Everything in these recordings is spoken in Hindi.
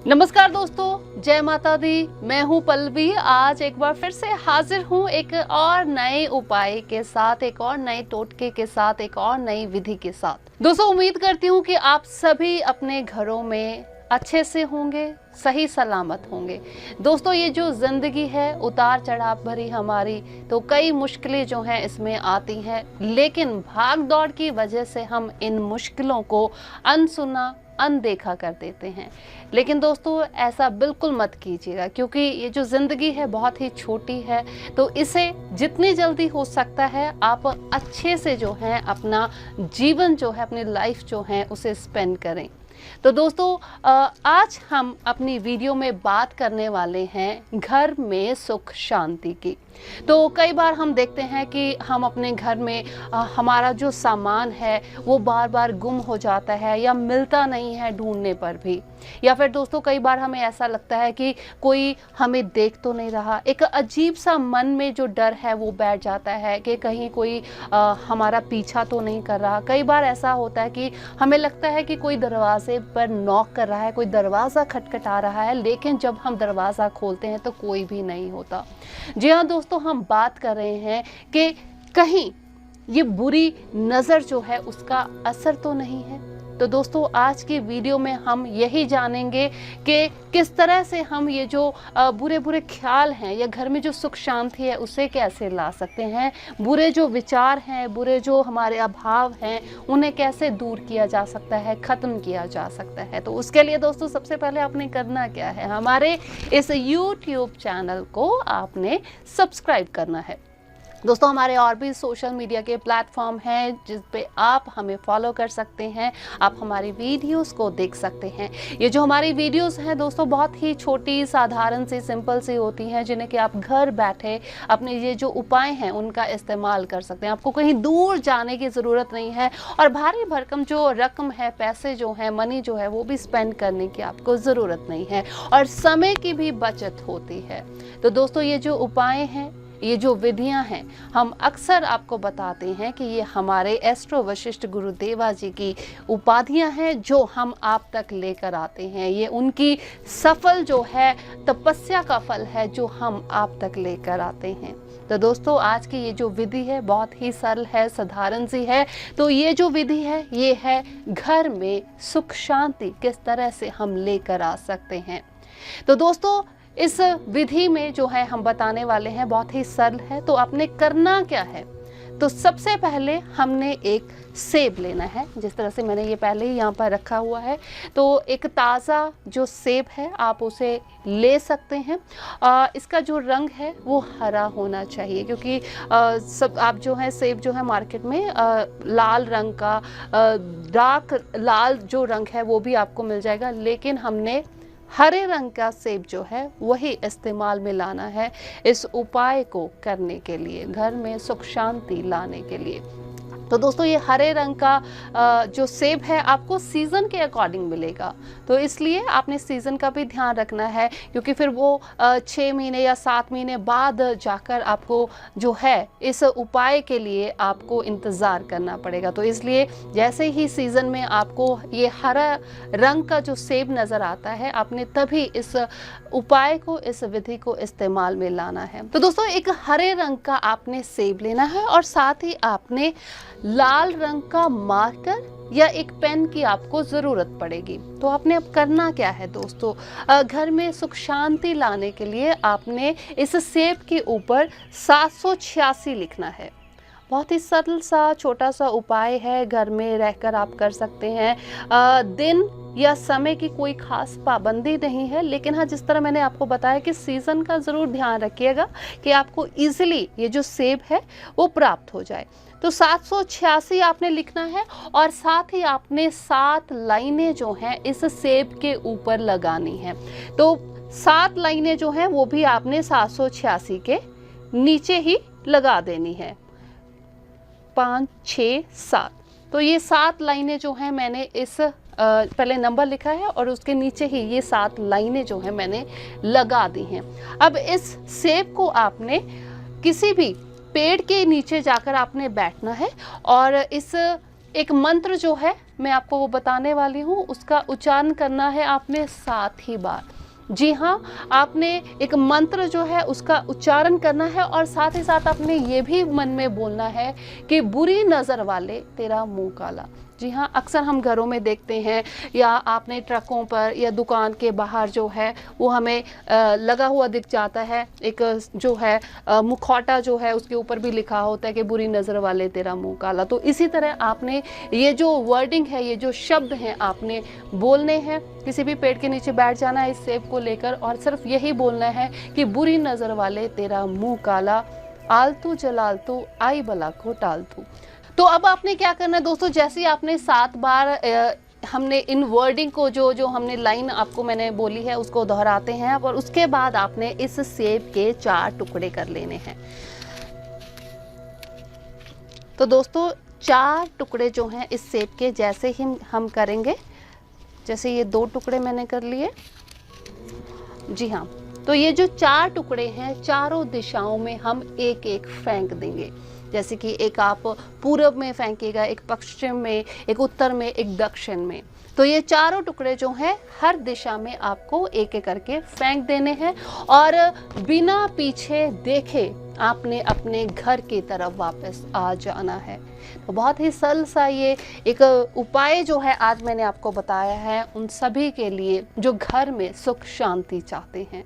नमस्कार दोस्तों, जय माता दी। मैं हूं पल्लवी। आज एक बार फिर से हाजिर हूं एक और नए उपाय के साथ, एक और नए टोटके के साथ, एक और नई विधि के साथ। दोस्तों, उम्मीद करती हूं कि आप सभी अपने घरों में अच्छे से होंगे, सही सलामत होंगे। दोस्तों, ये जो जिंदगी है उतार चढ़ाव भरी हमारी, तो कई मुश्किलें जो हैं इसमें आती हैं, लेकिन भाग दौड़ की वजह से हम इन मुश्किलों को अनसुना अनदेखा कर देते हैं। लेकिन दोस्तों, ऐसा बिल्कुल मत कीजिएगा, क्योंकि ये जो ज़िंदगी है बहुत ही छोटी है। तो इसे जितनी जल्दी हो सकता है आप अच्छे से जो है अपना जीवन जो है, अपनी लाइफ जो है उसे स्पेंड करें। तो दोस्तों, आज हम अपनी वीडियो में बात करने वाले हैं घर में सुख शांति की। तो कई बार हम देखते हैं कि हम अपने घर में हमारा जो सामान है वो बार बार गुम हो जाता है या मिलता नहीं है ढूंढने पर भी। या फिर दोस्तों, कई बार हमें ऐसा लगता है कि कोई हमें देख तो नहीं रहा। एक अजीब सा मन में जो डर है वो बैठ जाता है कि कहीं कोई हमारा पीछा तो नहीं कर रहा। कई बार ऐसा होता है कि हमें लगता है कि कोई दरवाजे पर नॉक कर रहा है, कोई दरवाज़ा खटखटा रहा है, लेकिन जब हम दरवाज़ा खोलते हैं तो कोई भी नहीं होता। जी हाँ दोस्तों, हम बात कर रहे हैं कि कहीं ये बुरी नज़र जो है उसका असर तो नहीं है। तो दोस्तों, आज की वीडियो में हम यही जानेंगे कि किस तरह से हम ये जो बुरे बुरे ख्याल हैं या घर में जो सुख शांति है उसे कैसे ला सकते हैं। बुरे जो विचार हैं, बुरे जो हमारे अभाव हैं, उन्हें कैसे दूर किया जा सकता है, ख़त्म किया जा सकता है। तो उसके लिए दोस्तों, सबसे पहले आपने करना क्या है, हमारे इस YouTube चैनल को आपने सब्सक्राइब करना है। दोस्तों, हमारे और भी सोशल मीडिया के प्लेटफॉर्म हैं जिस पे आप हमें फॉलो कर सकते हैं, आप हमारी वीडियोस को देख सकते हैं। ये जो हमारी वीडियोस हैं दोस्तों, बहुत ही छोटी, साधारण सी, सिंपल सी होती हैं, जिन्हें कि आप घर बैठे अपने ये जो उपाय हैं उनका इस्तेमाल कर सकते हैं। आपको कहीं दूर जाने की ज़रूरत नहीं है और भारी भरकम जो रकम है, पैसे जो हैं, मनी जो है, वो भी स्पेंड करने की आपको ज़रूरत नहीं है और समय की भी बचत होती है। तो दोस्तों, ये जो उपाय हैं, ये जो विधियां हैं, हम अक्सर आपको बताते हैं कि ये हमारे एस्ट्रो वशिष्ठ गुरुदेवा जी की उपाधियां हैं जो हम आप तक लेकर आते हैं। ये उनकी सफल जो है तपस्या का फल है जो हम आप तक लेकर आते हैं। तो दोस्तों, आज की ये जो विधि है बहुत ही सरल है, साधारण सी है। तो ये जो विधि है ये है घर में सुख शांति किस तरह से हम लेकर आ सकते हैं। तो दोस्तों, इस विधि में जो है हम बताने वाले हैं बहुत ही सरल है। तो आपने करना क्या है, तो सबसे पहले हमने एक सेब लेना है। जिस तरह से मैंने ये पहले ही यहाँ पर रखा हुआ है, तो एक ताज़ा जो सेब है आप उसे ले सकते हैं। इसका जो रंग है वो हरा होना चाहिए, क्योंकि सब आप जो है सेब जो है मार्केट में लाल रंग का, डार्क लाल जो रंग है वो भी आपको मिल जाएगा, लेकिन हमने हरे रंग का सेब जो है वही इस्तेमाल में लाना है इस उपाय को करने के लिए, घर में सुख शांति लाने के लिए। तो दोस्तों, ये हरे रंग का जो सेब है आपको सीज़न के अकॉर्डिंग मिलेगा, तो इसलिए आपने सीज़न का भी ध्यान रखना है, क्योंकि फिर वो 6 महीने या 7 महीने बाद जाकर आपको जो है इस उपाय के लिए आपको इंतज़ार करना पड़ेगा। तो इसलिए जैसे ही सीज़न में आपको ये हरा रंग का जो सेब नज़र आता है, आपने तभी इस उपाय को, इस विधि को इस्तेमाल में लाना है। तो दोस्तों, एक हरे रंग का आपने सेब लेना है और साथ ही आपने लाल रंग का मार्कर या एक पेन की आपको ज़रूरत पड़ेगी। तो आपने अब करना क्या है दोस्तों, घर में सुख शांति लाने के लिए आपने इस सेब के ऊपर 786 लिखना है। बहुत ही सरल सा छोटा सा उपाय है, घर में रहकर आप कर सकते हैं। दिन या समय की कोई खास पाबंदी नहीं है, लेकिन हाँ, जिस तरह मैंने आपको बताया कि सीज़न का ज़रूर ध्यान रखिएगा कि आपको ईजिली ये जो सेब है वो प्राप्त हो जाए। तो 786 आपने लिखना है और साथ ही आपने 7 लाइनें जो हैं इस सेब के ऊपर लगानी हैं। तो 7 लाइनें जो हैं वो भी आपने 786 के नीचे ही लगा देनी है। 5, 6, 7। तो ये 7 लाइनें जो हैं मैंने इस पहले नंबर लिखा है और उसके नीचे ही ये 7 लाइनें जो हैं मैंने लगा दी हैं। अब इस सेब को आपने किसी भी पेड़ के नीचे जाकर आपने बैठना है और इस एक मंत्र जो है मैं आपको वो बताने वाली हूँ, उसका उच्चारण करना है आपने 7 ही बार। जी हाँ, आपने एक मंत्र जो है उसका उच्चारण करना है और साथ ही साथ आपने ये भी मन में बोलना है कि बुरी नज़र वाले तेरा मुंह काला। जी हाँ, अक्सर हम घरों में देखते हैं या आपने ट्रकों पर या दुकान के बाहर जो है वो हमें लगा हुआ दिख जाता है, एक जो है मुखौटा जो है उसके ऊपर भी लिखा होता है कि बुरी नज़र वाले तेरा मुंह काला। तो इसी तरह आपने ये जो वर्डिंग है, ये जो शब्द हैं आपने बोलने हैं। किसी भी पेड़ के नीचे बैठ जाना है इस सेब को लेकर और सिर्फ यही बोलना है कि बुरी नज़र वाले तेरा मुंह काला, आलतू जलालतू आई बला को टालतू। तो अब आपने क्या करना है दोस्तों, जैसे ही आपने 7 बार हमने इन वर्डिंग को जो हमने लाइन आपको मैंने बोली है उसको दोहराते हैं और उसके बाद आपने इस सेब के 4 टुकड़े कर लेने हैं। तो दोस्तों 4 टुकड़े जो हैं इस सेब के जैसे ही हम करेंगे, जैसे ये 2 टुकड़े मैंने कर लिए। जी हाँ, तो ये जो 4 टुकड़े हैं चारों दिशाओं में हम एक एक फेंक देंगे। जैसे कि एक आप पूरब में फेंकेगा, एक पश्चिम में, एक उत्तर में, एक दक्षिण में। तो ये चारों टुकड़े जो हैं हर दिशा में आपको एक एक करके फेंक देने हैं और बिना पीछे देखे आपने अपने घर की तरफ वापस आ जाना है। तो बहुत ही सरल सा ये एक उपाय जो है आज मैंने आपको बताया है उन सभी के लिए जो घर में सुख शांति चाहते हैं।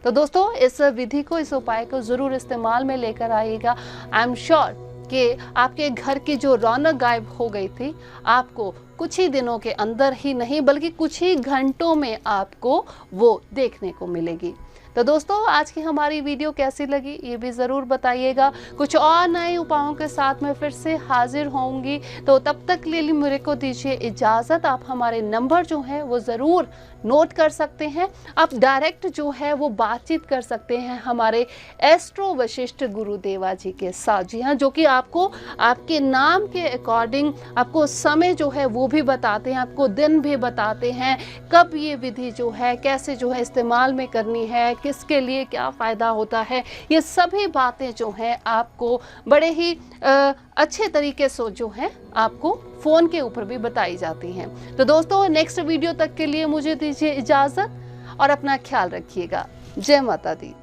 तो दोस्तों इस विधि को, इस उपाय को ज़रूर इस्तेमाल में लेकर आइएगा। आई एम श्योर कि आपके घर की जो रौनक गायब हो गई थी, आपको कुछ ही दिनों के अंदर ही नहीं बल्कि कुछ ही घंटों में आपको वो देखने को मिलेगी। तो दोस्तों आज की हमारी वीडियो कैसी लगी ये भी ज़रूर बताइएगा। कुछ और नए उपायों के साथ मैं फिर से हाजिर होंगी। तो तब तक के लिए मेरे को दीजिए इजाज़त। आप हमारे नंबर जो है वो ज़रूर नोट कर सकते हैं। आप डायरेक्ट जो है वो बातचीत कर सकते हैं हमारे एस्ट्रो वशिष्ठ गुरुदेवा जी के साथ। जी हाँ, जो कि आपको आपके नाम के अकॉर्डिंग आपको समय जो है वो भी बताते हैं, आपको दिन भी बताते हैं, कब ये विधि जो है कैसे जो है इस्तेमाल में करनी है, किसके लिए क्या फ़ायदा होता है। ये सभी बातें जो हैं आपको बड़े ही अच्छे तरीके से जो है आपको फ़ोन के ऊपर भी बताई जाती हैं। तो दोस्तों नेक्स्ट वीडियो तक के लिए मुझे दीजिए इजाज़त और अपना ख्याल रखिएगा। जय माता दी।